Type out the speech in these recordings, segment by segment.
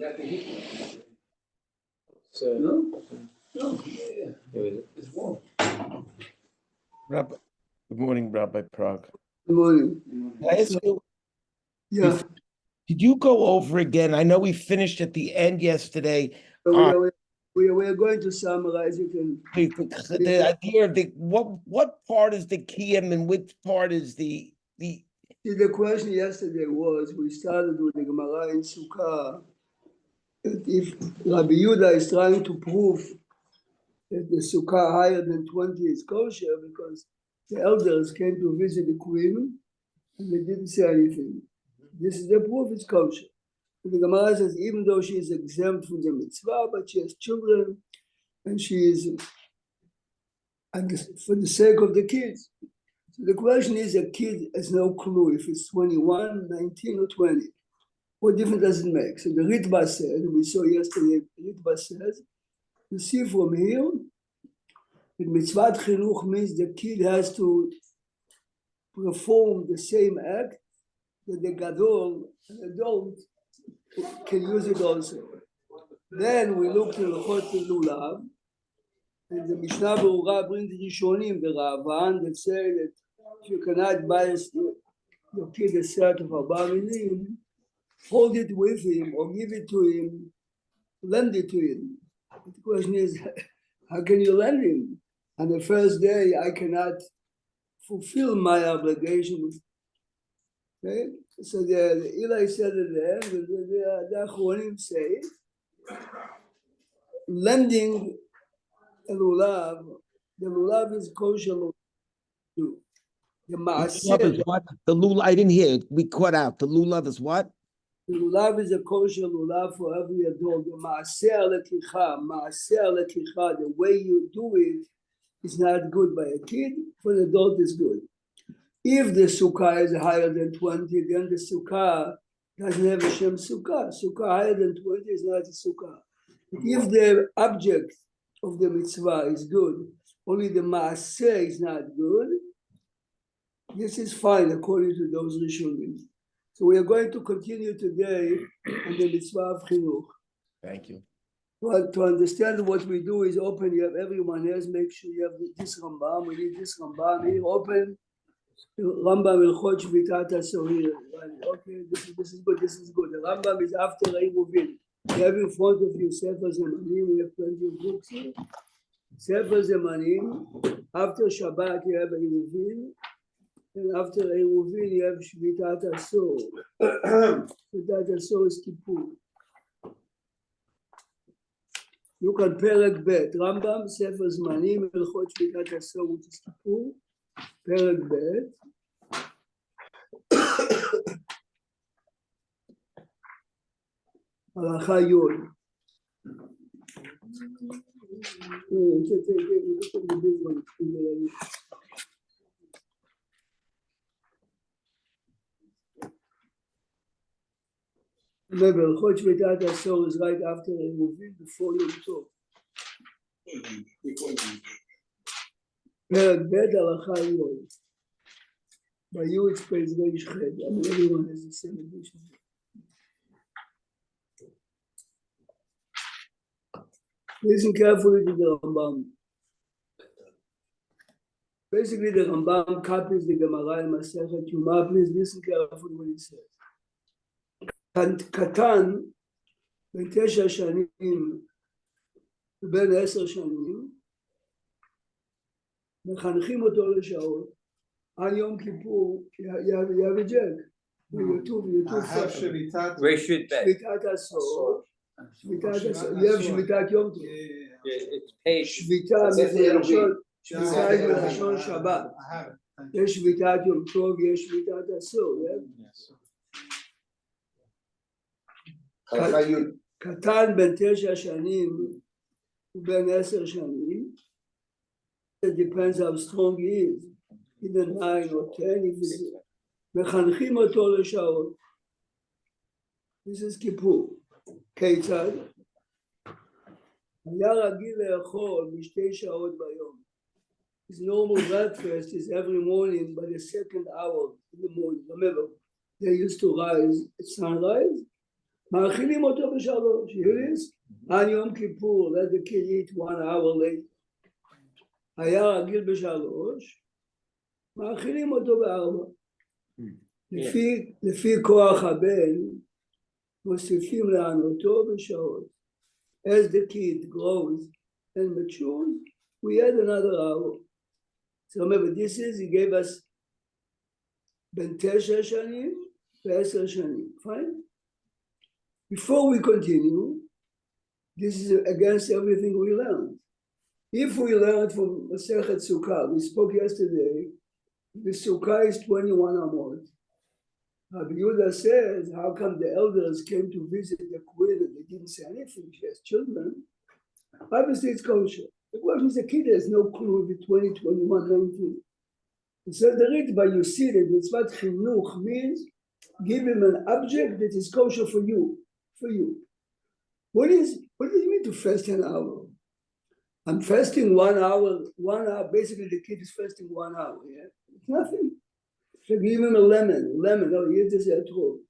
No. It's warm. Rabbi, good morning, Rabbi Prague. Good morning. Can I ask you, Yeah. did you go over again? I know we finished at the end yesterday. We are going to summarize it. The idea of what part is the kiyum and which part is the See, the question yesterday was, we started with the Gemara in Sukkah, that if Rabbi Yehuda is trying to prove that the Sukkah higher than 20 is kosher because the elders came to visit the queen and they didn't say anything. This is the proof it's kosher. The Gemara says, even though she is exempt from the mitzvah, but she has children, and she is, and for the sake of the kids. So the question is, a kid has no clue if it's 21, 19, or 20. What difference does it make? So the Ritva said, we saw yesterday, Ritva says, you see from here, that mitzvat chinuch means the kid has to perform the same act that the gadol, an adult, can use it also. Then we look to the Chot Lulav, and the Mishnah Berurah brings the Rishonim, the Ravan, that say that if you cannot buy your kid a set of Arba Minim, hold it with him or give it to him, lend it to him. The question is, how can you lend him? On the first day, I cannot fulfill my obligations. Okay? So the Eli said it there, the Achronim say, lending a lulav, the lulav is kosher too. The lulav is what? The lulav, I didn't hear it. We cut out. The lulav is what? The lulav is a kosher lulav for every adult. The maaser lekicha, the way you do it is not good by a kid. For the adult, is good. If the sukkah is higher than 20, then the sukkah doesn't have a Shem sukkah. Sukkah higher than 20 is not a sukkah. If the object of the mitzvah is good, only the maaseh is not good, this is fine according to those Rishonim. So we are going to continue today on the mitzvah of chinuch. Thank you. Well, to understand what we do is open, you have everyone else, make sure you have this Rambam, we need this Rambam, here open. Rambam Ilchot Shvitat HaSohir. Okay, this is good, this is good. The Rambam is after Eiruvin. You have in front of you Sefer Zemanim, we have plenty of books here. Sefer Zemanim, after Shabbat you have Eiruvin, and after Eiruvin you have Shvitat HaSohir. Shvitat HaSohir is Kippur. Look at Perek Bet, Rambam, Sefer Zemanim, Ilchot Shvitat HaSohir, which is Kippur. Perek Bet. Halacha Yod. Remember, Chot Shvitat HaSohir is right after Eiruvin, before Yom Tov. Perek Bet, Halacha Yod. By you, it's Pez Reish Ched. I mean, everyone has the same edition. Listen carefully to the Rambam. Basically, the Rambam copies the Gemara in Masechet Yuma. Please listen carefully what he says. Katan, ben 9 shanim, ben 10 shanim, מחנכים אותו לשעות. On Yom Kippur, you have a jag. You have Shvitat HaSohir. You have Shvitat Yom Tov. It's page. Shvitat Mishon Shabbat. יש Shvitat Yom Tov, יש Shvitat HaSohir. קטן בין 9 שנים ובין 10 שנים. It depends how strong he is. Either 9 or 10, מחנכים אותו לשעות. This is כיפור. כיצד? היה רגיל לאכול ב2 שעות ביום. His normal breakfast is every morning by the second hour in the morning. Remember, they used to rise at sunrise, מאכילים אותו ב3. Here it is. On Yom Kippur, let the kid eat 1 hour later. היה רגיל ב3, מאכילים אותו ב4. לפי כוח הבן, מוסיפים לענותו בשעות. As the kid grows and matures, we add another hour. So remember, this is, he gave us בין 9 שנים ו10 שנים. Fine? Before we continue, this is against everything we learned. If we learned from Masechet Sukkah, we spoke yesterday, the Sukkah is 21 amot. Rabbi Yehuda says, how come the elders came to visit the queen and they didn't say anything? She has children. Obviously, it's kosher. The question is, the kid has no clue if it's 20, 21, 19. He said the Ritva, you see that mitzvat chinuch means give him an object that is kosher for you. For you. What does it mean to fast an hour? I'm fasting 1 hour, 1 hour. Basically, the kid is fasting 1 hour. Yeah, it's nothing. So give him a lemon. Oh, he eats this at home.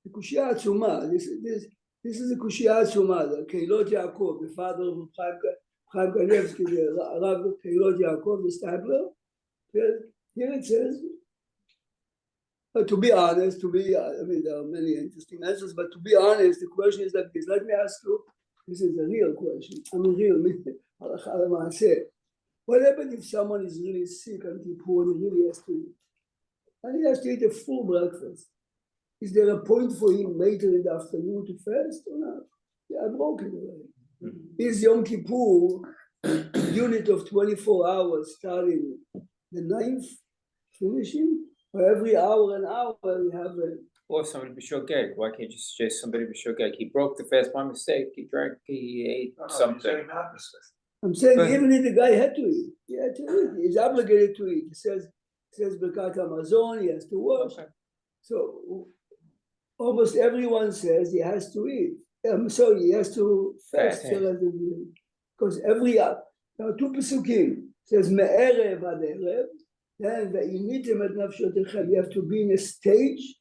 The kushia atzuma. This is the kushia atzuma. The Keilot Yaakov, the father of Chaim Kanevsky, the Rav Keilot Yaakov, the Stabler. Here it says. To be honest, I mean, there are many interesting answers, but to be honest, the question is like this. Let me ask you, this is a real question. I mean, real. What happens if someone is really sick and poor and he really has to eat? And he has to eat a full breakfast. Is there a point for him later in the afternoon to fast or not? Yeah, I broke it away. Is Yom Kippur a unit of 24 hours starting the 9th, finishing? For every hour and hour, we have a... Or somebody b'shogeg. Why can't you suggest somebody b'shogeg? He broke the fast by mistake. He drank, he ate something. I'm saying even if the guy had to eat, he had to eat. He's obligated to eat. He says Birkat Hamazon, he has to wash. Okay. So almost everyone says he has to eat. So he has to fast. Because every hour, now 2 pesukim says me'erev ad erev. Then you have to be in a stage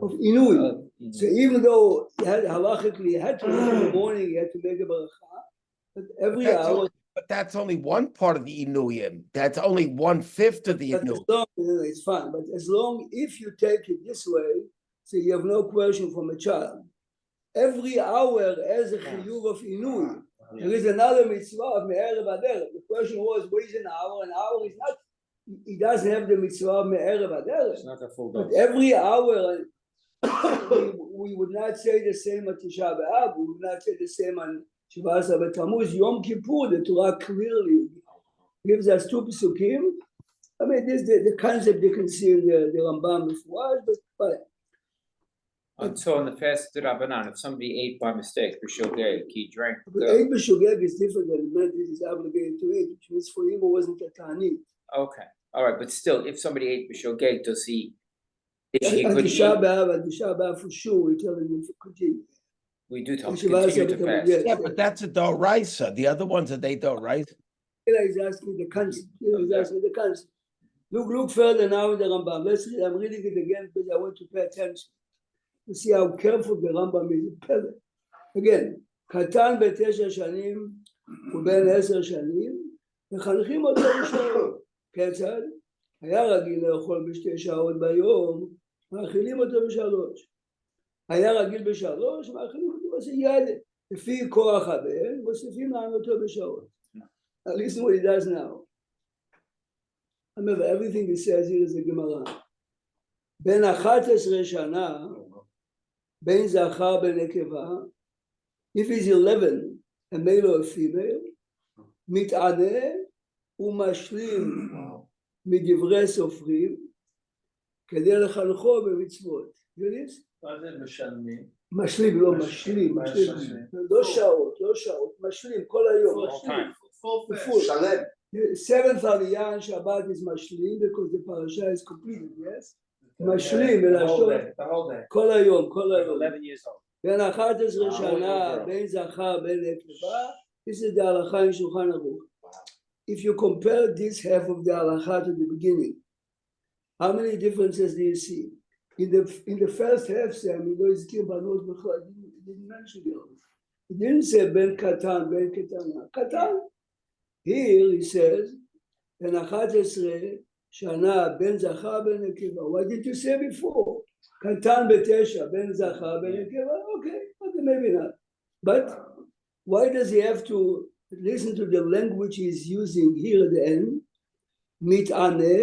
of inui. So even though halachically you had to eat in the morning, you had to make a baracha, but every hour. But that's only one part of the inuyim. That's only 1/5 of the inuyim. It's fine, but as long if you take it this way, so you have no question from a child. Every hour has a chiyuv of inui. There is another mitzvah of me'erev ad erev. The question was, what is an hour? An hour is not. He doesn't have the mitzvah me'erev ad erev. It's not a full dose. But every hour, we would not say the same on Tisha B'Av. We would not say the same on Shiva Asar B'Tammuz. Yom Kippur, the Torah clearly gives us 2 pesukim. I mean, this the concept you can see in the Rambam before, but so in the fast of Rabbanan, if somebody ate by mistake, b'shogeg, he drank. Ate b'shogeg is different than the man is obligated to eat, which means for him it wasn't a ta'anit. Okay, all right, but still, if somebody ate b'shogeg, does he? At Tisha B'Av for sure, we tell him to continue. We do tell him to continue to fast. Yeah, but that's a doraisa. The other ones are they doraisa. He's asking the concept. He's asking the concept. Look further now in the Rambam. Let's read. I'm reading it again because I want to pay attention to see how careful the Rambam is. Again, Katan ב9 שנים ובין 10 שנים, מחנכים אותו בשעות. כיצד? היה רגיל לאכול ב2 שעות ביום, מאכילים אותו ב3. היה רגיל ב3, מאכילים אותו ב4. לפי כוח הבן, מוסיפים לענותו בשעות. Now listen what he does now. Remember, everything he says here is a Gemara. בין 11 שנה, בין זכר בין נקבה, if he's 11, a male or a female, מתענה ומשלים מדברי סופרים, כדי לחנכו במצוות. יודעים? מה זה משלמים? משלים, לא משלים. לא שעות, משלים כל היום. שלם. 7th Aliyah Shabbat is mashlim because the parasha is completed, yes? Mashlim, כל היום. 11 years old. בין 11 שנה, בין זכר, בין נקבה, this is the halacha in Shulchan Aruch. If you compare this half of the halacha to the beginning, how many differences do you see? in the first half, Sam, he was given banot b'chol. He didn't mention girls. He didn't say ben katan, ben ketana. Katan. Here he says, ben 11 shana, ben zachar, ben nekeva. What did you say before? Katan betesha, ben zachar, ben nekeva. Okay, maybe not. But why does he have to listen to the language he's using here at the end? מתענה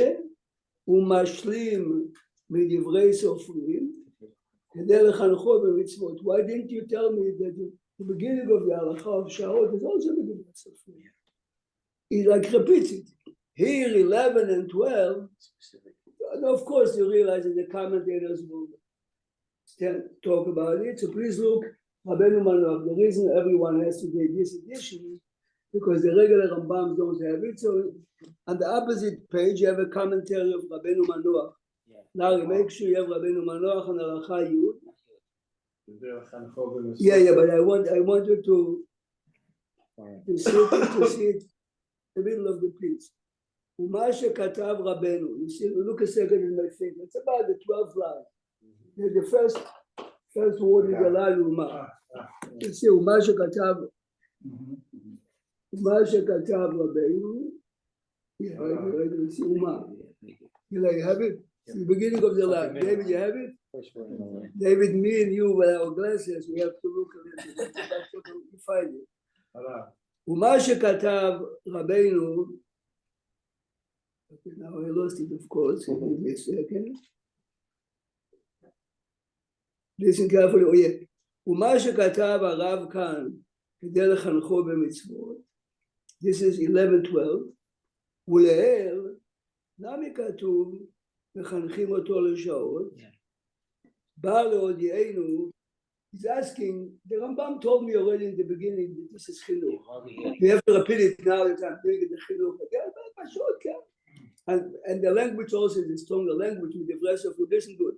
ומשלים מדברי סופרים כדי לחנכו במצוות. Why didn't you tell me that the beginning of the הלכה of שעות is also בדברי סופרים? He like repeats it. Here 11 and 12, and of course you realize that the commentators will talk about it. So please look, Rabbeinu Manoach, the reason everyone has to take this edition because the regular Rambams don't have it. So on the opposite page, you have a commentary of Rabbeinu Manoach. Yeah. Now make sure you have Rabbeinu Manoach and Halacha Yud. Yeah, but I want you to see it in the middle of the piece. Uma shekatav Rabbeinu. You see, look a second in my finger. It's about the 12th line. The first word is Alal Uma. You see, Uma shekatav. Uma shekatav Rabbeinu. Yeah, right. You see Uma. You have it? It's the beginning of the line. David, you have it? David, me and you with our glasses, we have to look a little bit. You find it. Uma shekatav Rabbeinu. Okay, now I lost it, of course. Give me a second. Listen carefully. Oh, yeah. ומה שכתב הרב כאן כדי לחנכו במצוות, this is 11-12, ולעיל, למה כתוב מחנכים אותו לשעות, בא להודיענו, he's asking, the Rambam told me already in the beginning that this is חינוך. You have to repeat it now that I'm doing the חינוך again, but פשוט, כן. And the language also is a stronger language with the rest of the listen good.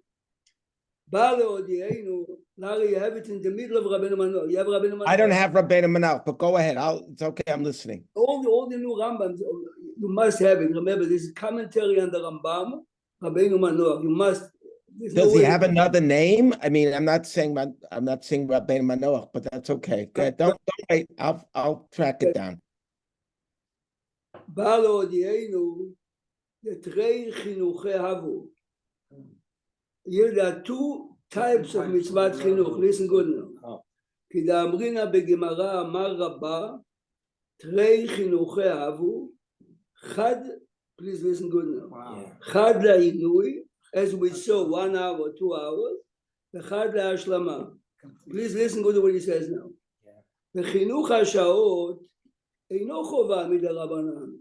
Larry, you have it in the middle of Rabbeinu Manoach. You have Rabbeinu Manoach. I don't have Rabbeinu Manoach, but go ahead. It's okay. I'm listening. All the new Rambams, you must have it. Remember, this is commentary on the Rambam, Rabbeinu Manoach. You must. Does he have another name? I mean, I'm not saying Rabbeinu Manoach, but that's okay. Go ahead. Don't wait. I'll track it down. Here there are two types of mitzvah chinuch. Listen good now. כי דאמרינא בגמרא אמר רבה, תרי חינוכי אהבו, חד, please listen good now. חד לעינוי, as we saw 1 hour, 2 hours, וחד להשלמה. Please listen good to what he says now. וחינוך השעות, אינו חובה מדרבנן.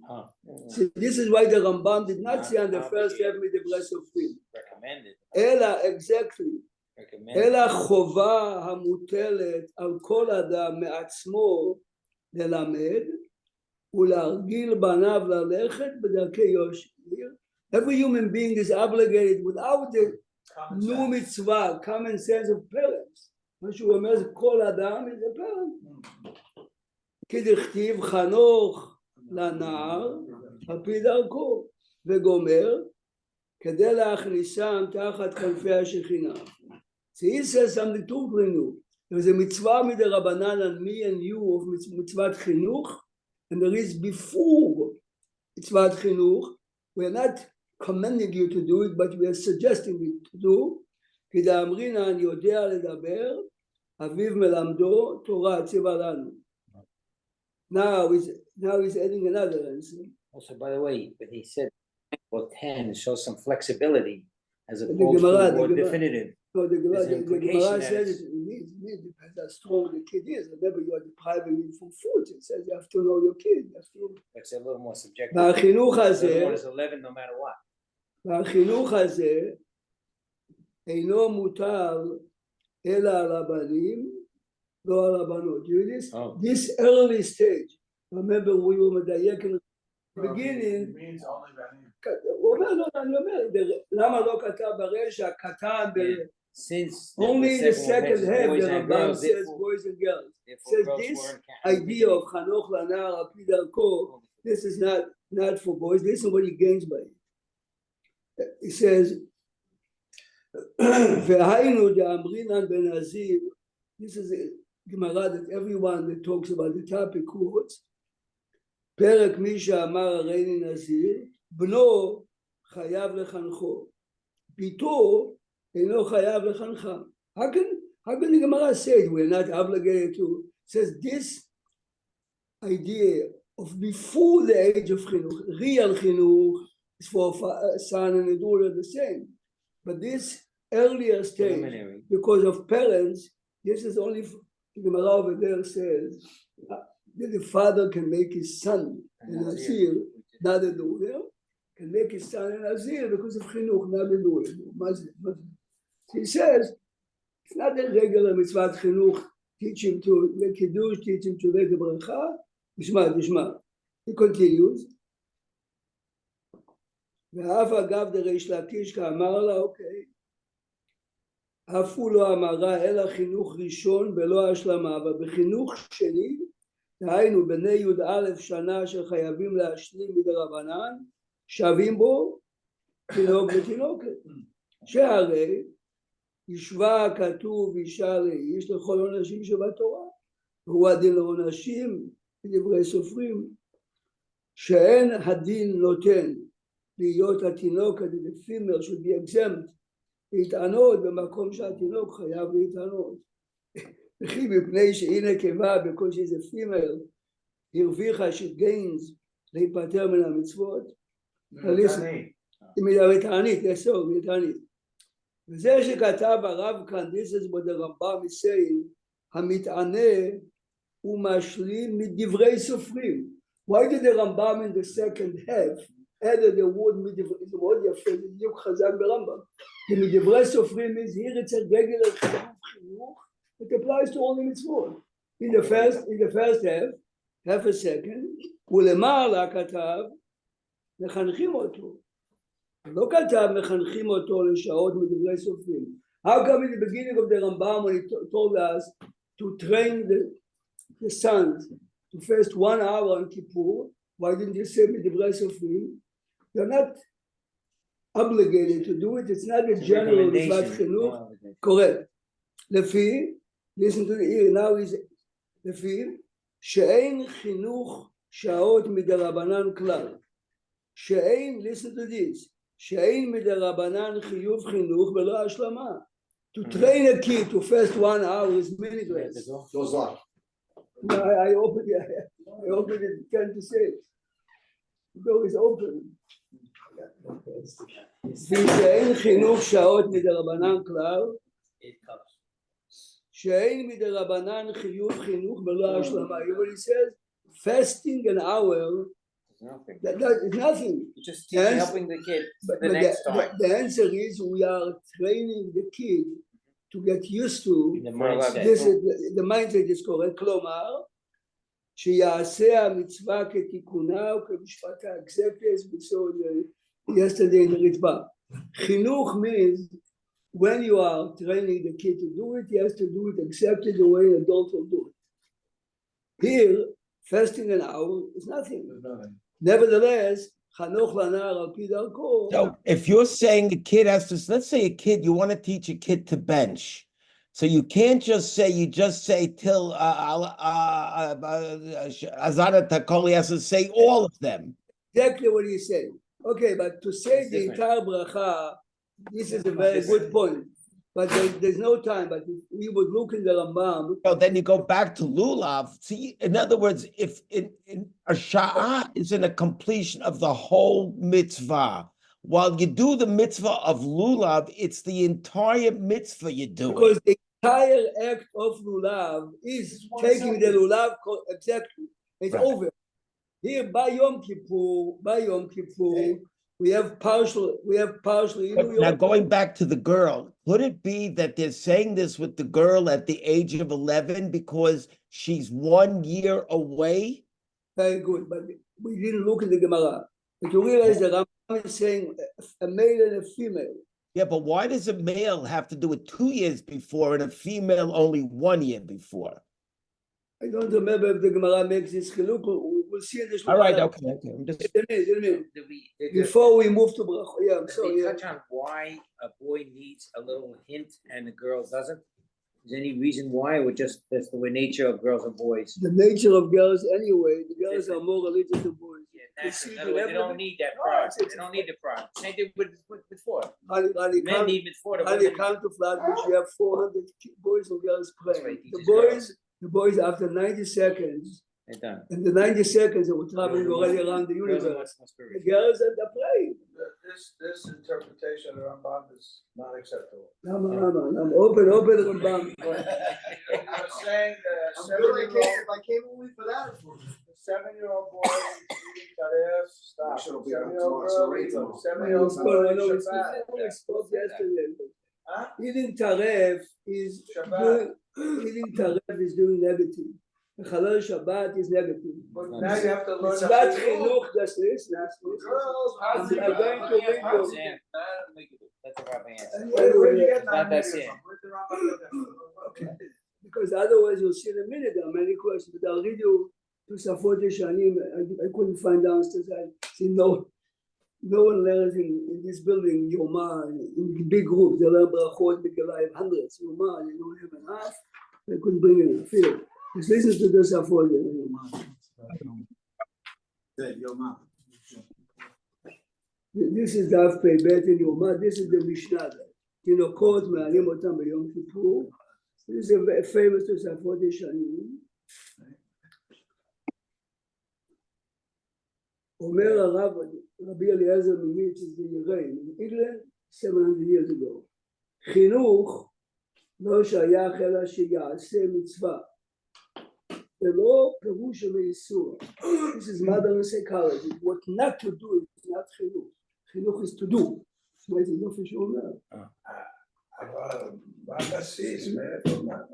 So this is why the Rambam did not say on the first half מדברי סופרים. אלא, exactly, אלא חובה המוטלת על כל אדם מעצמו ללמד ולהרגיל בניו ללכת בדרכי יושר. Every human being is obligated without the new mitzvah, common sense of parents. מה שהוא אומר זה כל אדם is a parent. כדכתיב חנוך לנער על פי דרכו וגומר כדי להכניסם תחת כנפי השכינה. So he says something totally new. There is a mitzvah midarabanan on me and you of mitzvah chinuch, and there is before mitzvah chinuch. We are not commanding you to do it, but we are suggesting it to do. כדאמרינא אני יודע לדבר, אביו מלמדו, תורה ציווה לנו. Now he's adding another answer. Also, by the way, but he said, well, 10 shows some flexibility as opposed to more definitive. No, the Gemara says it depends how strong the kid is. Remember, you are depriving him from food. It says you have to know your kid. That's a little more subjective. והחינוך הזה, is 11 no matter what. והחינוך הזה אינו מוטל אלא על הבנים, לא על הבנות. This early stage, remember we were מדייק in the beginning. It means only בנים. הוא אומר, לא, אני אומר, למה לא כתב ברשע, קטן, Since only in the second half, the Rambam says boys and girls. Says this idea of Chanoch Lanar al pi darko, this is not for boys. Listen what he gains by it. He says, והיינו דאמרינן בנזיר, this is a Gemara that everyone that talks about the topic quotes, פרק מי שאמר הריני נזיר, בנו חייב לחנכו, ביתו אינו חייב לחנכה. How can the Gemara say we're not obligated to? It says this idea of before the age of chinuch, real chinuch is for a son and a daughter the same. But this earlier stage, because of parents, this is only, the Gemara over there says, that the father can make his son an Nazir, not a daughter, can make his son an Nazir because of chinuch, not a daughter. He says, it's not a regular mitzvah chinuch, teach him to make kiddush, teach him to make a bracha. Nishma. He continues. ואף אגב דריש לקיש כאמר לה, אוקיי, אף הוא לא אמרה אלא חינוך ראשון ולא השלמה, אבל בחינוך שני, דהיינו בני י"א שנה שחייבים להשלים מדרבנן, שווים בו תינוק ותינוקת. שהרי ישבה כתוב אישה לאיש לכל עונשים שבתורה, והוא הדין לעונשים בדברי סופרים, שאין הדין נותן להיות התינוק הדפימר should be exempt להתענות במקום שהתינוק חייב להתענות. וכי מפני שהיא נקבה because she's a female הרוויחה she gains להיפטר מן המצוות. מתענית, מתענית. וזה שכתב הרב כאן, this is what the Rambam is saying, המתענה הוא משלים מדברי סופרים. Why did the Rambam in the second half added the word מדברי, זה מאוד יפה, זה בדיוק חזק ברמב"ם. כי מדברי סופרים is here it's a regular חינוך, it applies to all the mitzvot. In the first half a second, ולמעלה כתב, מחנכים אותו. לא כתב מחנכים אותו לשעות מדברי סופרים. How come in the beginning of the Rambam when he told us to train the sons to fast 1 hour on Kippur, why didn't you say מדברי סופרים? They're not obligated to do it. It's not a general מצוות חינוך. Correct. לפי, listen to the ear, now is לפי, שאין חינוך שעות מדרבנן כלל. שאין, listen to this, שאין מדרבנן חיוב חינוך ולא השלמה. To train a kid to fast 1 hour is meaningless. I opened it 10 to 6. The door is open. שאין חינוך שעות מדרבנן כלל, שאין מדרבנן חיוב חינוך ולא השלמה. He says, fasting an hour, it's nothing. You're just helping the kid for the next time. The answer is we are training the kid to get used to The mindset. the mindset is correct. כלומר, שיעשה המצווה כתיקונה וכמשפטה. Exactly as we saw yesterday in the Ritva. חינוך means when you are training the kid to do it, he has to do it exactly the way an adult will do it. Here, fasting an hour is nothing. Nevertheless, so if you're saying a kid has to, let's say a kid, you want to teach a kid to bench. So you can't just say, till Azara Takoli has to say all of them. Exactly what he's saying. Okay, but to say the entire bracha, this is a very good point. But there's no time. But if we would look in the Rambam. So then you go back to Lulav. See, in other words, if in a Sha'ah is in a completion of the whole mitzvah, while you do the mitzvah of Lulav, it's the entire mitzvah you do. Because the entire act of Lulav is taking the Lulav exactly. It's over. Here by Yom Kippur, we have partially. Now going back to the girl, could it be that they're saying this with the girl at the age of 11 because she's 1 year away? Very good, but we didn't look at the Gemara. But you realize the Rambam is saying a male and a female. Yeah, but why does a male have to do it 2 years before and a female only 1 year before? I don't remember if the Gemara makes this chiluk. we'll see in the All right, Shulchan okay. I'm just Aruch. Did we, Before we move to Brachot, yeah, I'm did sorry. we Yeah. touch on why a boy needs a little hint and a girl doesn't? Is there any reason why, or just that's the way nature of girls and boys? The nature of girls anyway, the girls are more religious than boys. Yeah, You that's see, in other words, they don't need that pride. They don't need the pride. Same thing with before. Men need before the When women. you come to Flatbush, you have 400 boys and girls That's playing. right, The teaches boys after 90 seconds, They're done. in the 90 seconds, they were traveling already around the Girls are universe. much more The spiritual. girls are playing. This interpretation of the Rambam is not acceptable. Open the Rambam. You're saying the I'm good, I 7-year-old, came only for that. the 7-year-old boy eating taref, stop. Sure, we'll be on 7-year-old tomorrow, so girl, read eating. tomorrow. 7-year-old boy, Shabbat. We spoke yesterday. Huh? Eating taref is Shabbat. doing negative. The Halal Shabbat is negative. But now you have to learn. Mitzvat the chinuch, that's this. Girls, I'm going to read you. That's a proper answer. Where'd you get It's not 9 that million serious. from? Where'd the Rambam get that from? Okay. Because otherwise you'll see in a minute there are many questions. But I'll read you to Safot Yeshanim. I couldn't find downstairs. I see no one learns in this building Yoma in big groups. They learn Brachot, Megillah, hundreds. Yoma, you don't have enough. They couldn't bring enough. Here, just listen to the Safot Yoma. This is Daf Pei Bet in Yoma. This is the Mishnah. תינוקות מעלים אותם ביום כיפור. This is a famous תוספות ישנים. אומר הרב רבי אליעזר ממיץ in England 700 years ago. חינוך לא שייך אלא שיעשה מצווה. זה לא פירוש של איסור. This is modern psychology. What not to do is not חינוך. חינוך is to do. זה יופי שהוא אומר.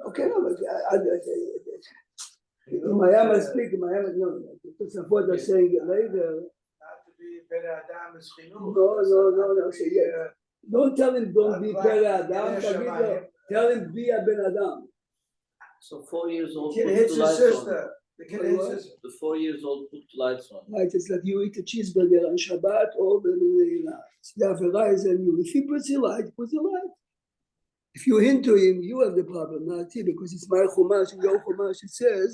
אוקיי, אבל אם היה מספיק, אם היה תוספות saying it later. No, don't tell him don't be פרא אדם, תגיד לו, tell him be הבן אדם. So 4 years old Kid put hits the his lights sister. on. The kid hits his. The 4 years old put the lights on. Right, it's like you eat a cheeseburger on Shabbat or the Avera is on you. If he puts your light, put your light. If you hint to him, you have the problem, not he, because it's my chumash, your chumash, it says,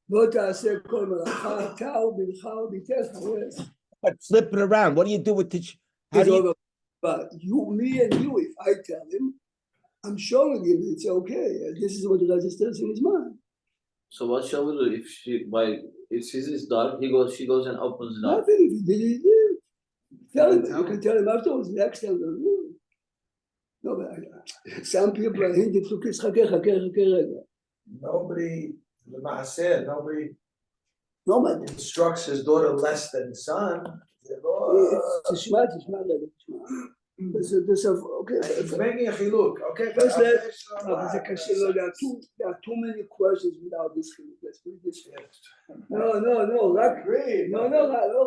לא תעשה כל מלאכה, אתה ובנך וביתך. but flip it around. What do you do with the? How do you? But you, me and you, if I tell him, I'm showing him it's okay. This is what the registers in his mind. So what shall we do if she's dark, she goes and opens it up? Nothing. If he did, he did. Tell him. You can tell him afterwards. Next time, no, but some people are hinting to kids. Nobody, the Maaseh, nobody No, but instructs his daughter less than son. תשמע. Okay. He's making a chiluk. Okay. First, זה קשה לו. There are too many questions without this chiluk. Let's put it this way. No,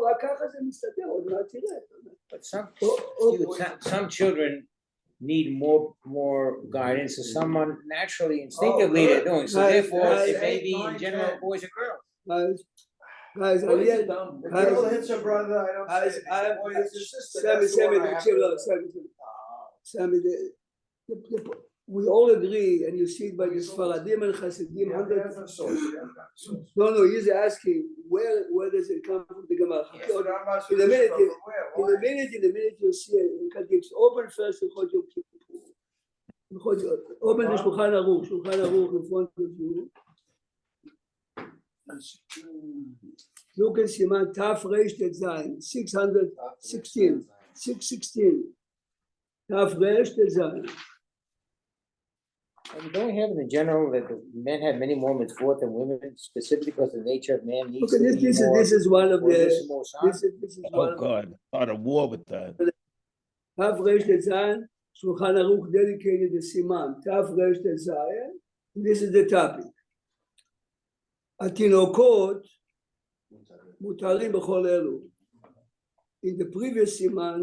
רק ככה זה מסתדר. עוד מעט תראה. But some children need more guidance, and someone naturally, instinctively they're doing. So therefore, it may be in general boys or girls. Guys, The girl hits her brother. I don't say anything. The boy hits his sister. That's the one I have to- Sammy, we all agree, and you see it by the Sfaradim and Hasidim. No, he's asking where does it come from the Gemara? In a minute, you'll see it. It's open first. Open the Shulchan Aruch in front of you. Look at Siman Taf Reish Tet Zayin, 616. Taf Reish Tet Zayin. Don't we have in general that the men have many more mitzvot than women, specifically because the nature of man needs Okay, to be more. this is one of the. This is Oh one. God! Start a war with that. Taf Reish Tet Zayin, Shulchan Aruch dedicated the Siman Taf Reish Tet Zayin. This is the topic. התינוקות מותרים בכל אלו. In the previous סימן,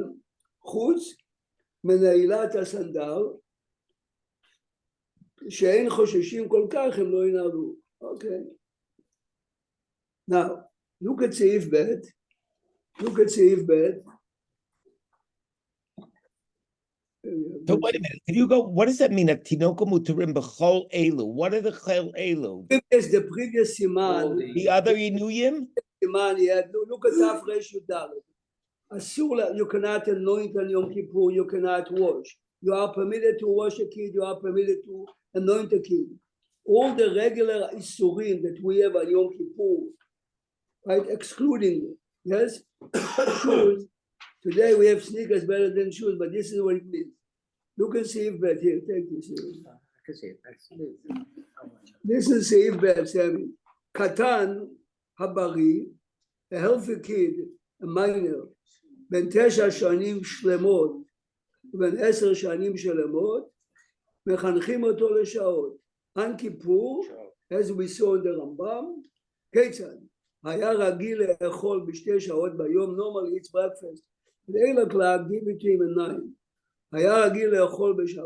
חוץ מנעילת הסנדל, שאין חוששים כל כך, הם לא ינעלו. Okay. Now, look at Seif Bet. Look at Seif Bet. So wait a minute, can you go, what does that mean? Tinoka mutarim b'chol elu? What are the chol elu? The previous Siman, The other inuyim? Siman, yeah, look at Taf Resh Yudalad. Asula, you cannot anoint on Yom Kippur, you cannot wash. You are permitted to wash a kid, you are permitted to anoint a kid. All the regular Isurim that we have on Yom Kippur, right, excluding, yes, shoes. Today we have sneakers better than shoes, but this is what it means. Look and see if bet here, take this here. I can see it. This is Seif Bet, Sammy. Katan Habari, a healthy kid, a minor, Ben Tesha Shanim Shlemot, Ben Eser Shanim Shlemot, Mechanchim Oto Leshaot. On Kippur, as we saw in the Rambam, Ketzad, היה רגיל לאכול בשתי שעות ביום, normally it's breakfast. at 8 o'clock, give it to him at 9. היה רגיל לאכול ב3,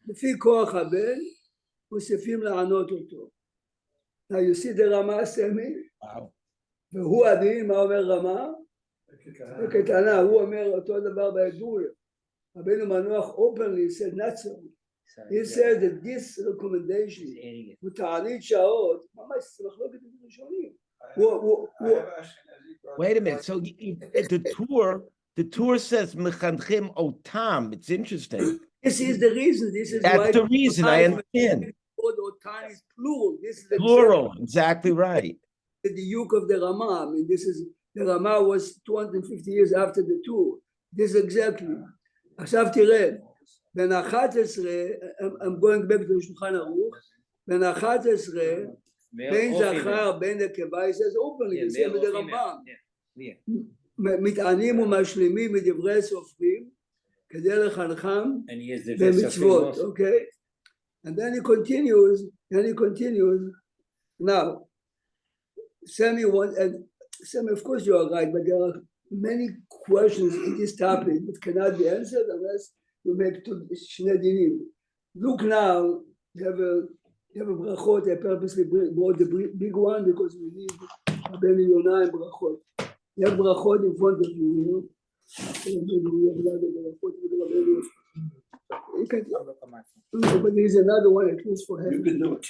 לפי כוח הבן, מוסיפים לענות אותו. Now you see the רמה סמי? והוא הדין, מה אומר רמה? בקטנה, הוא אומר אותו דבר בעדויה. רבנו מנוח openly said not so. He said that this recommendation, ותענית שעות, ממש מחלוקת ראשונים. Wait a minute. So the tour says mechanchim otam. It's interesting. This is the reason. That's the reason. I understand. Otam is plural. This is the Plural. Exactly right. The Yuk of the Rama. I mean, this is the Rama was 250 years after the tour. This is exactly. עכשיו תראה, בין 11, I'm going back to שולחן ערוך, בין 11, בין זכר, בין נקבה, it says openly, זה בדרבם. מתענים ומשלימים מדברי סופרים, כדי לחנכם במצוות, okay? And then he continues, now, Sammy, of course you are right, but there are many questions in this topic that cannot be answered unless you make two shne dinim. Look now, you have a brachot. I purposely brought the big one because we need Rabbeinu Yonah and brachot. You have brachot in front of you, you know. You can, but there is another one at least for him. You can do it.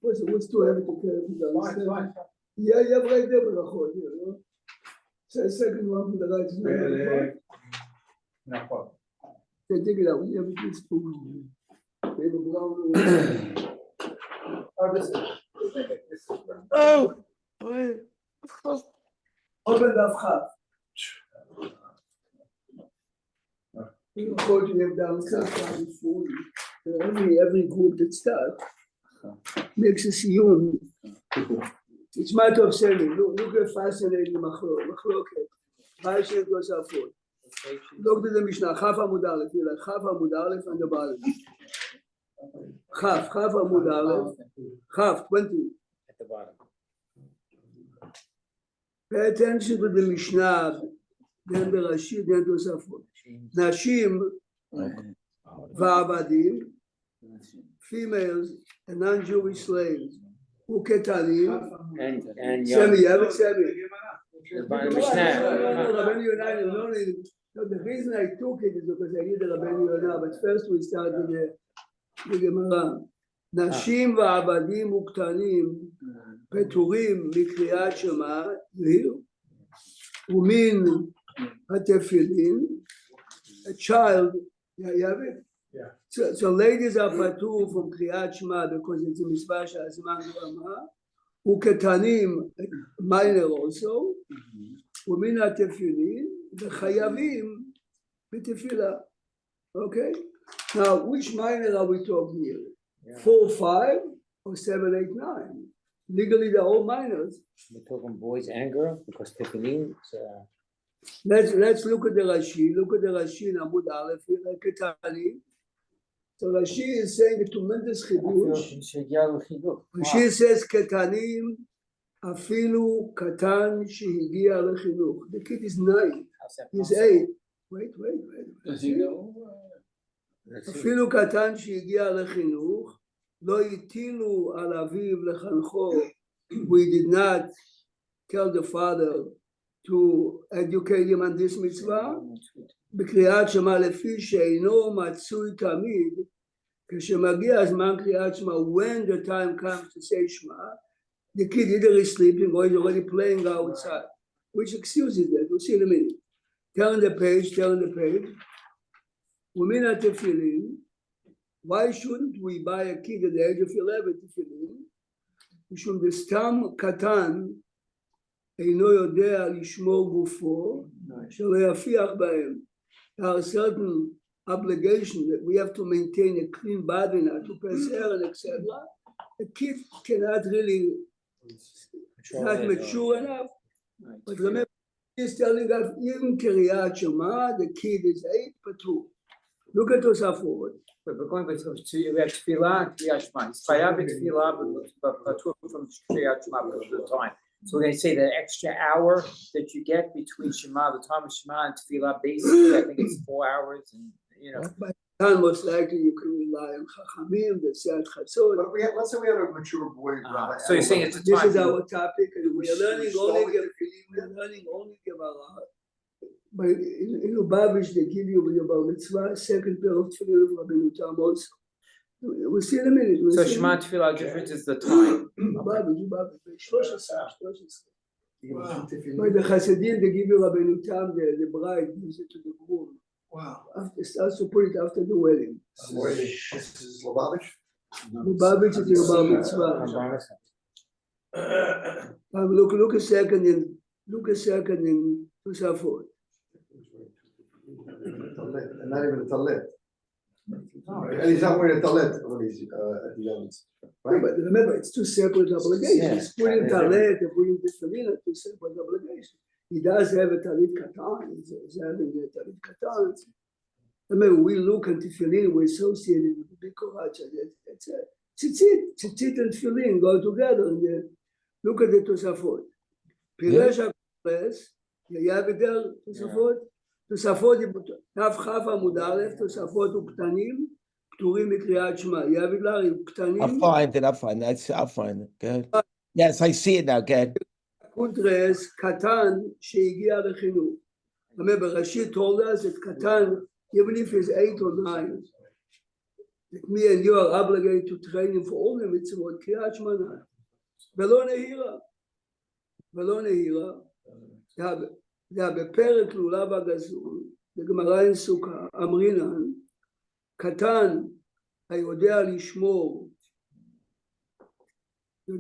What's too heavy to carry? Yeah, you have right there brachot, you know. So second one from the right is not brachot. Take it out. You have this too. Oh. Open the Chav. You quote him downstairs food. Every group that starts makes a siyum. It's matter of saying. Look at fascinating machloket. Rashi goes out for. Look at the Mishnah. Chaf Amud Aleph. Chaf Amud Aleph and the bottom. Chaf Amud Aleph. Chaf 20 at the bottom. Pay attention to the Mishnah. Then the Rashi, then the Safot. Nashim va'avadim, females and non-Jewish slaves. Uketanim And Semi, you have it, Semi. No, the reason I took it is because I need the Rabbeinu Yonah, but first we start with the Gemara. Nashim va'avadim uktanim peturim mikriat shema umin hatefillin. A child, you have it? Yeah. So ladies are patur from kriyat shema because it's a mitzvah she'azman g'rama. Uketanim, minor also. Umin hatefillin. The chayavim b'tefillah. Okay. Now, which minor are we talking here? Yeah. 4, 5, or 7, 8, 9? Legally, they're all minors. We're talking boys and girls because tefillin. Let's look at the Rashi. Look at the Rashi in Amud Aleph here, Ketanim. So Rashi is saying a tremendous chidush. Rashi says Ketanim afilu katan shehigia lechinuch. The kid is 9. He's 8. Wait. Does he know? אפילו קטן שהגיע לחינוך, לא הטילו על אביו לחנכו we did not tell the father to educate him on this mitzvah, בקריאת שמע לפי שאינו מצוי תמיד, כשמגיע הזמן קריאת שמע, when the time comes to say Shema, the kid either is sleeping or is already playing outside, which excuses that. We'll see in a minute. Turn the page. Women at tefillin. Why shouldn't we buy a kid at the age of 11 tefillin? משום דסתם קטן אינו יודע לשמור גופו, שלא יפיח בהם. There are certain obligations that we have to maintain a clean body, not to pass air and etc. A kid cannot really, not mature enough. But remember, he's telling us, even Kriyat Shema, the kid is 8, פטור. Look at Tosafot. We're going to Tefillah, Kriyat Shema. He's chayav b'Tefillah, but patur from Kriyat Shema because of the time. So we're going to say the extra hour that you get between Shema, the time of Shema and Tefillah, basically, I think it's 4 hours, and you know. By the time, most likely, you can rely on Chachamim, the Seat Chatzot. But let's say we have a mature boy, Rabbi. So you're saying it's a This time. is our topic, and we are learning only Gemara. But in Lubavitch, they give you with your bar mitzvah, second pair of tefillin of Rabbeinu Tam also. We'll see in a minute. So Shema and Tefillah difference is the time. Lubavitch, 13. By the Hasidim, they give you Rabbeinu Tam, the bride gives it to the groom. Wow. After starts to put it after the wedding. This is Lubavitch? Lubavitch is your bar mitzvah. Look a second in Tosafot. And not even a talit. And he's not wearing a talit when he's at the young. Right, but remember, it's two separate obligations. Putting talit and putting tefillin are two separate obligations. He does have a talit katan. He's having a talit katan. Remember, we look at tefillin, we associate it with the big koracha. That's it. Tzitzit and tefillin go together. And look at the Tosafot. Perashat Tzav, you have it there, Tosafot? תוספות, דף כ' עמוד א', תוספות וקטנים, פטורים מקריאת שמע. יעביד להרים, קטנים. I'll find it. Good. Yes, I see it now, good. קונטרס, קטן שהגיע לחינוך. Remember, Rashid told us that קטן, even if he's 8 or 9, that me and you are obligated to train him for all the mitzvot, קריאת שמע. ולא נהירה. זה בפרק לולב הגזול, בגמרא אין סוכה, אמרינן, קטן היודע לשמור, he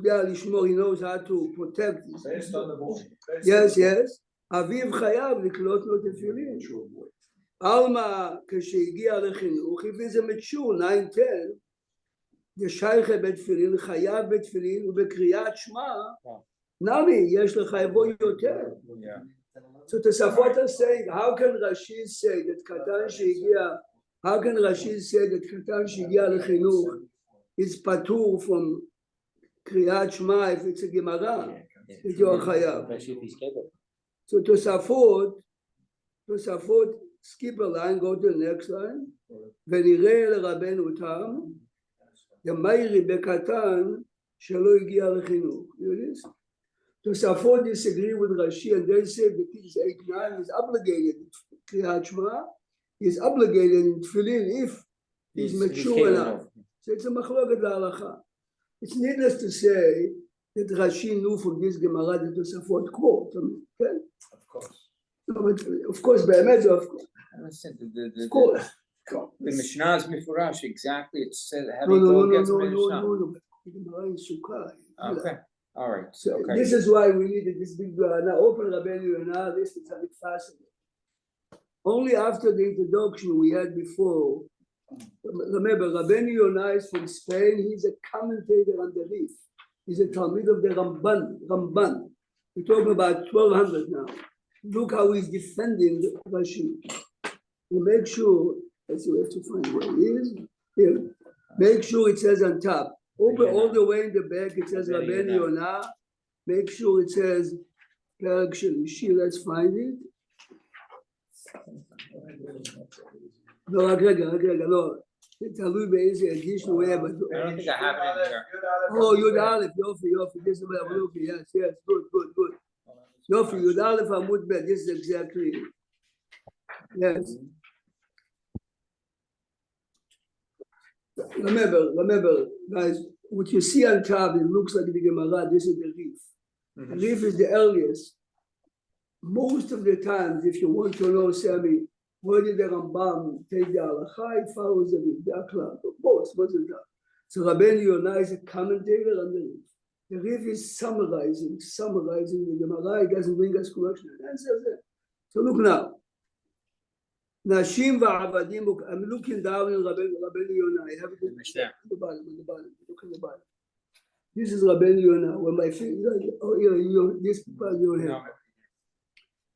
knows how to protect this. Based on the boy. Yes. אביו חייב לקלוט לו תפילין. עלמא, כשהגיע לחינוך, if he's a mature, 9-10, זה שייכה בתפילין, חייב בתפילין, ובקריאת שמע, נמי, יש לחייבו יותר. So Tosafot are saying, how can Rashi say that Katan Shegia Lechinuch is patur from Kriyat Shema if it's a Gemara? That you are chayav. So Tosafot skip a line, go to the next line. ונראה לרבנו תם, ימיירי בקטן שלא הגיע לחינוך. Tosafot disagree with Rashi and they say that he's 8-9, he's obligated to Kriyat Shema, he's obligated in Tefillin if he's mature enough. So it's a machloket la'alacha. It's needless to say that Rashi knew from this Gemara that Tosafot quote. Okay? Of course. No, but of course, be'emet, of course. Of course. The Mishnah is mifurash exactly. It said how do you go against the Mishnah? No. The Gemara in Sukkah. Okay. All right. So Okay. this is why we needed this big now open Rabbeinu and now this is a bit fascinating. Only after the introduction we had before, remember Rabbeinu Yonah is from Spain, he's a commentator on the Rif. He's a Talmid of the Ramban. We're talking about 1200 now. Look how he's defending Rashi. We make sure, let's see, we have to find where he is. Here. Make sure it says on top. Open all the way in the back, it says Rabbeinu Yonah. Make sure it says Perek Shelishi. Let's find it. No, רגע, לא. תלוי באיזה additional way, but... I don't think I have it in here. Oh, יוד א', יופי, this is what I'm looking, yes, good. יופי, יוד א' עמוד ב', this is exactly, yes. Remember, guys, what you see on top, it looks like the Gemara, this is the Rif. The Rif is the earliest. Most of the times, if you want to know, Sammy, where did the Rambam take the Halacha, it follows the Rif, the Akhlaq, most of the time. So Rabbeinu Yonah is a commentator on the Rif. The Rif is summarizing the Gemara, it doesn't bring us correction. So look now. Nashim va'avadim, I'm looking down in Rabbeinu Yonah. I have it on the bottom. Look at the bottom. This is Rabbeinu Yonah. When my finger, this part you have.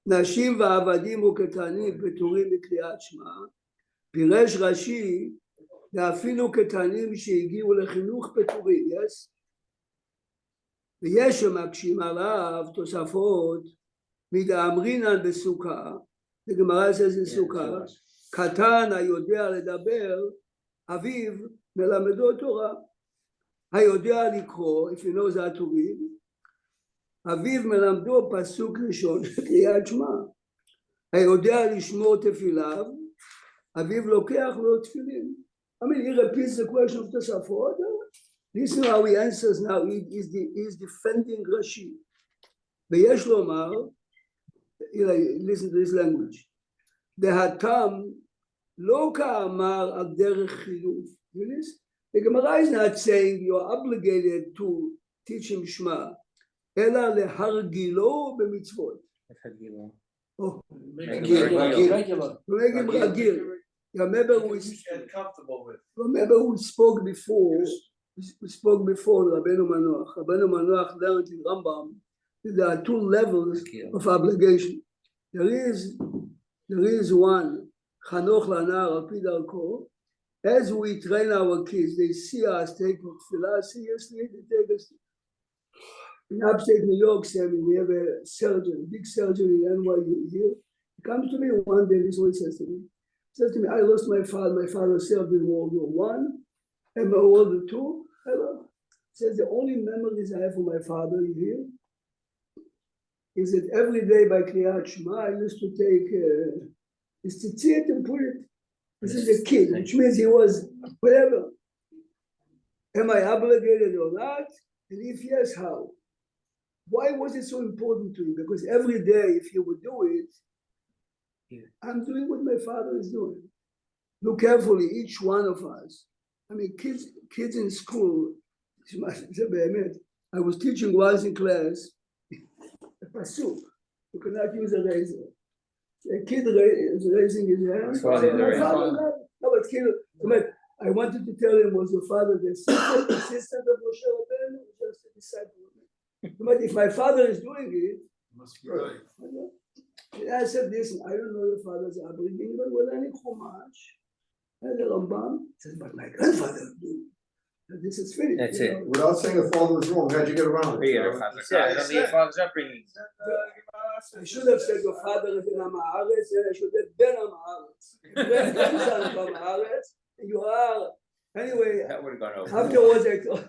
Nashim va'avadim uketanim peturim b'kriyat shema. פירש רש"י, ואפילו קטנים שהגיעו לחינוך פטורים, yes? ויש שמקשים עליו תוספות מדאמרינן בסוכה, בגמרא זה סוכה, קטן היודע לדבר, אביו מלמדו תורה, היודע לקרוא, if you know זה הטורים, אביו מלמדו פסוק ראשון, קריאת שמע, היודע לשמור תפיליו, אביו לוקח לו תפילין. I mean, he repeats the question of תוספות, listen how he answers now, he is defending Rashi. ויש לומר, listen to this language, דהתם לא כאמר על דרך חילוף. The Gemara is not saying you are obligated to teach him Shema, אלא להרגילו במצוות. רגיל. Remember we spoke before, Rabbeinu Manoach learned in Rambam that there are two levels of obligation. There is one, Chanoch Lanar Al Pi Darko. As we train our kids, they see us taking tefillah seriously, they take us. In upstate New York, Sammy, we have a surgeon, big surgeon in NYU here. He comes to me one day, this is what he says to me. He says to me, I lost my father served in World War I, and World War II. He says, the only memories I have of my father here is that every day by Kriyat Shema, I used to take his tzitzit and put it. This is a kid, which means he was whatever. Am I obligated or not? And if yes, how? Why was it so important to you? Because every day, if you would do it, I'm doing what my father is doing. Look carefully, each one of us. I mean, kids in school, I was teaching once in class, a pasuk. You cannot use a razor. A kid is raising his hand. No, but kid, I wanted to tell him, was your father the assistant of Moshe Rabbeinu or just a disciple? But if my father is doing it, must be right. I said, listen, I don't know your father's upbringing, but we're learning Chumash. And the Rambam says, but my grandfather is doing it. This is finished. That's it. Without saying the father was wrong, how'd you get around it? I don't need your father's upbringing. I should have said your father is in Ha'aretz, and I should have Ben Ha'aretz. You are. Anyway, That would have gone over. afterwards I told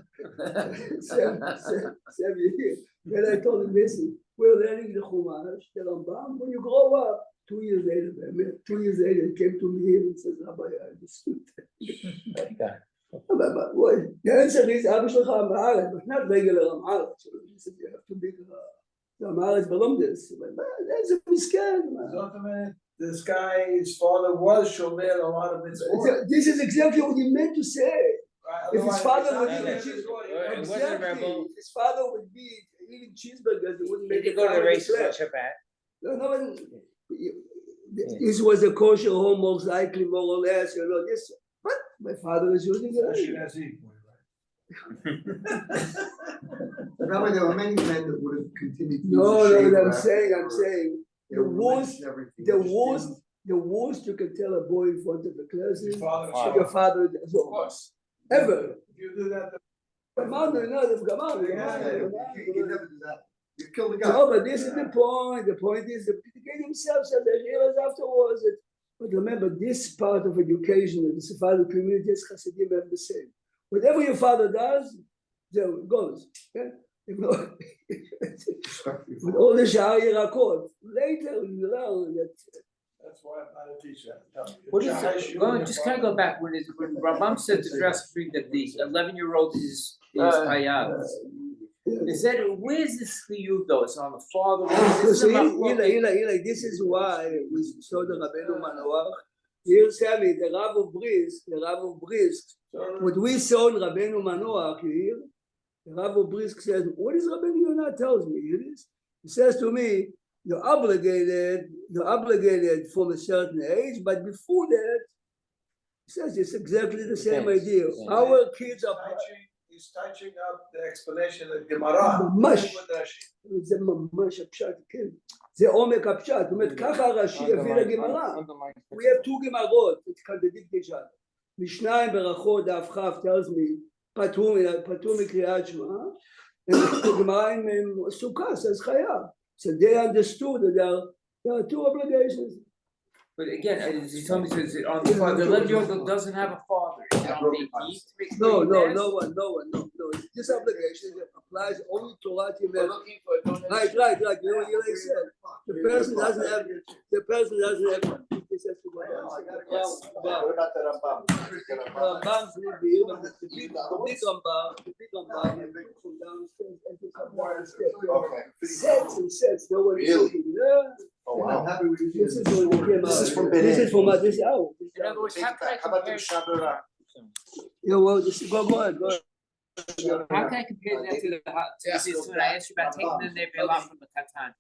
then I told him, listen, we're learning the Chumash, the Rambam. When you grow up, 2 years later, he came to me and says, Rabbi, I understood. But what? The answer is, Abba Shalcha Ha'aretz, but not regular Ha'aretz. He said, you have to be Ha'aretz Balomdes. That's a miscarriage, man. This guy's father was shomer a lot of mitzvot. This is exactly what he meant to say. If his father would eat Exactly. his father would be eating cheeseburgers, it wouldn't make Did he go to the races on Shabbat? No, this was a kosher home, most likely, more or less, this. But my father is using it. Rabbi, there were many men that would have continued to use No, the shave I'm after- saying, the worst you can tell a boy in front of the class is your father does. Of course. Ever. If you do that, You never do that. You kill the guy. No, but this is the point. The point is the kid himself said that he realized afterwards that But remember, this part of education, the Sephardic community is Hasidim have the same. Whatever your father does, there it goes. Okay? With all the Sha'ar Yerakot. Later, you learn that. That's why I'm not a teacher. What is it? Just kind of go back when Rambam said to dress free that the 11-year-old is Hayav. Is that where's this chiyuv though? It's on the father. This is why we saw the Rabbeinu Manoach. Here, Sammy, the Rav of Brisk. What we saw in Rabbeinu Manoach here, the Rav of Brisk says, "What is Rabbeinu Yonah tells me? It is. He says to me, you're obligated from a certain age, but before that, he says it's exactly the same idea. Our kids are." He's touching up the explanation of Gemara. זה ממש הפשט, כן. זה עומק הפשט. זאת אומרת, ככה רש"י הביא לגמרא. We have two גמרות, it's contradictory. משניים ברכות, דף כ' tells me, פטור מקריאת שמע. הגמרא עם סוכה, says חייב. So they understood that there are two obligations. But again, as you told me, so is it on the father? The 11-year-old doesn't have a father. Is it on the No. This obligation applies only to what you meant. Right. You know what you said. The person doesn't have. This has to go down. Rambam will be able to beat Rambam from downstairs. Sets. No one is looking. Oh wow. This is from this is from this out. In other words, how can I compare? Yeah, well, go ahead. How can I compare that to the? I asked you about taking the Nevi'ah from the Katan.